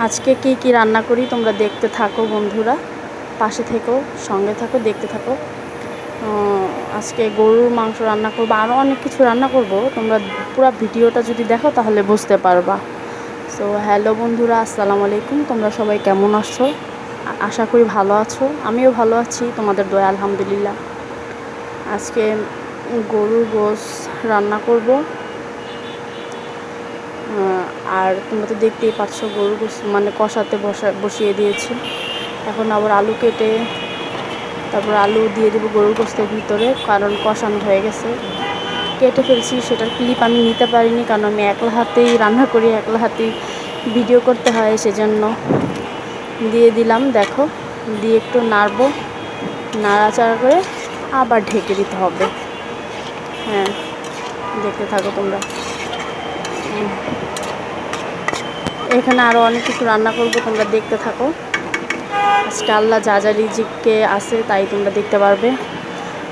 আজকে কি রান্না করি তোমরা দেখতে থাকো বন্ধুরা, পাশে থেকো, সঙ্গে থাকো, দেখতে থাকো। আজকে গরুর মাংস রান্না করবো, আরও অনেক কিছু রান্না করব। তোমরা পুরো ভিডিওটা যদি দেখো তাহলে বুঝতে পারবা। সো হ্যালো বন্ধুরা, আসসালামু আলাইকুম। তোমরা সবাই কেমন আছো? আশা করি ভালো আছো। আমিও ভালো আছি, তোমাদের দয়া আলহামদুলিল্লাহ। আজকে গরুর গোশত রান্না করব। আর তোমরা তো দেখতেই পাচ্ছ গরুর গোশত মানে কষাতে বসিয়ে দিয়েছি। এখন আবার আলু কেটে তারপর আলু দিয়ে দেবো গরুর গোশতের ভিতরে, কারণ কষানো হয়ে গেছে। কেটে ফেলছি, সেটার ক্লিপ আমি নিতে পারিনি, কারণ আমি একলা হাতেই রান্না করি, একলা হাতেই ভিডিও করতে হয়, সেজন্য দিয়ে দিলাম। দেখো, দিয়ে একটু নাড়বো, নাড়াচাড়া করে আবার ঢেকে দিতে হবে। হ্যাঁ, দেখতে থাকো তোমরা। এখানে আরও অনেক কিছু রান্না করবো, তোমরা দেখতে থাকো। আজকে আল্লাহ যা যা রিজিকে আছে তাই তোমরা দেখতে পারবে।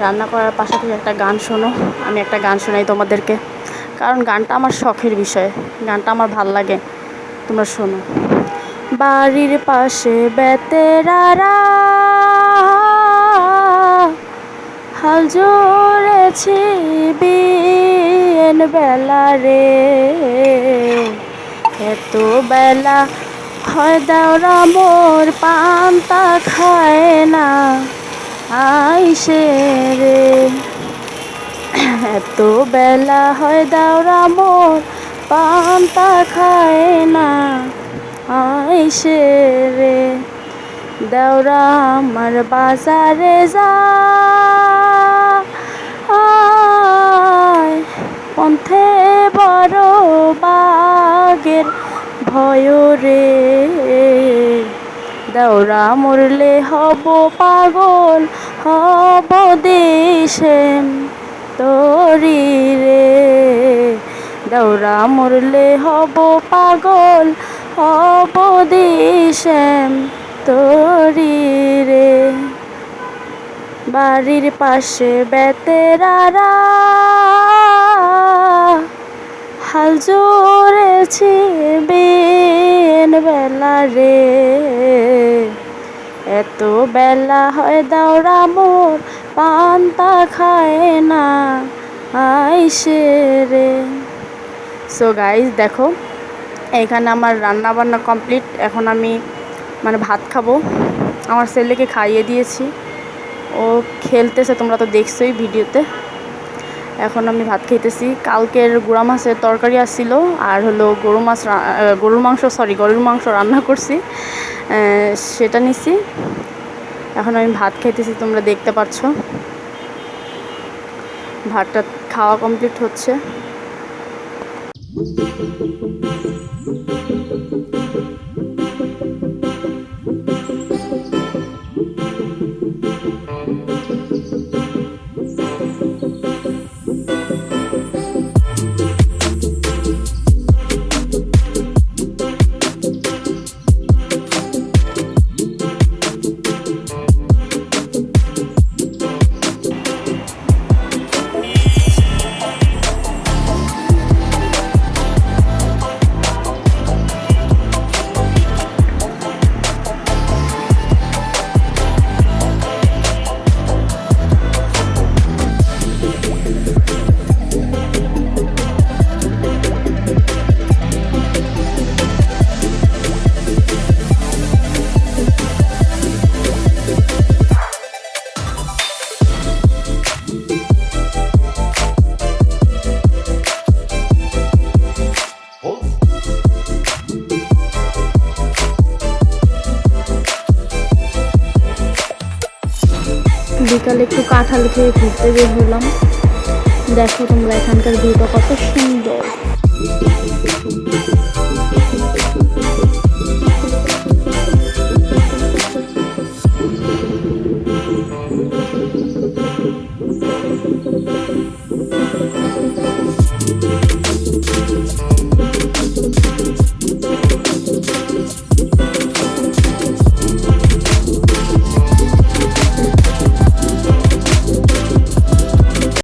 রান্না করার পাশাপাশি একটা গান শোনো। আমি একটা গান শোনাই তোমাদেরকে, কারণ গানটা আমার শখের বিষয়, গানটা আমার ভাল লাগে। তোমরা শোনো। বাড়ির পাশে বেতেরারা হাল জোড়েছে বিয়েন বেলা রে, এত বেলা হয় দাওরা মোর পান্তা খায় না আইসে রে, এত বেলা হয় দাওরা মোর পান্তা খায় না আইসে রে, দেওরা আমার বাজারে যায় পন্থে বড় বাগের ভয় রে, দেওরা মরলে হব পাগল হব দেশে তরি রে, দেওরা মরলে হব পাগল হব দেশে তরি রে। বাড়ির পাশে বেতেরারা হাল জোড়েছে বিয়েন বেলা রে, এত বেলা হয় দাওরা মোর পান্তা খায় না আইসে রে। সো গাইজ দেখো, এখানে আমার রান্না বান্না কমপ্লিট। এখন আমি ভাত খাবো। আমার ছেলেকে খাইয়ে দিয়েছি, ও খেলতেছে, তোমরা তো দেখছোই ভিডিওতে। এখন আমি ভাত খাইতেছি। কালকের গুঁড়া মাছের তরকারি আসছিল, আর হলো গরুর মাংস রান্না করছি, সেটা নিছি। এখন আমি ভাত খাইতেছি, তোমরা দেখতে পাচ্ছ। ভাতটা খাওয়া কমপ্লিট হচ্ছে। বিকালে একটু কাঁঠাল খেয়ে ঘুরতে বের হলাম। দেখো তোমরা, এখানকার ভিউটা কত সুন্দর।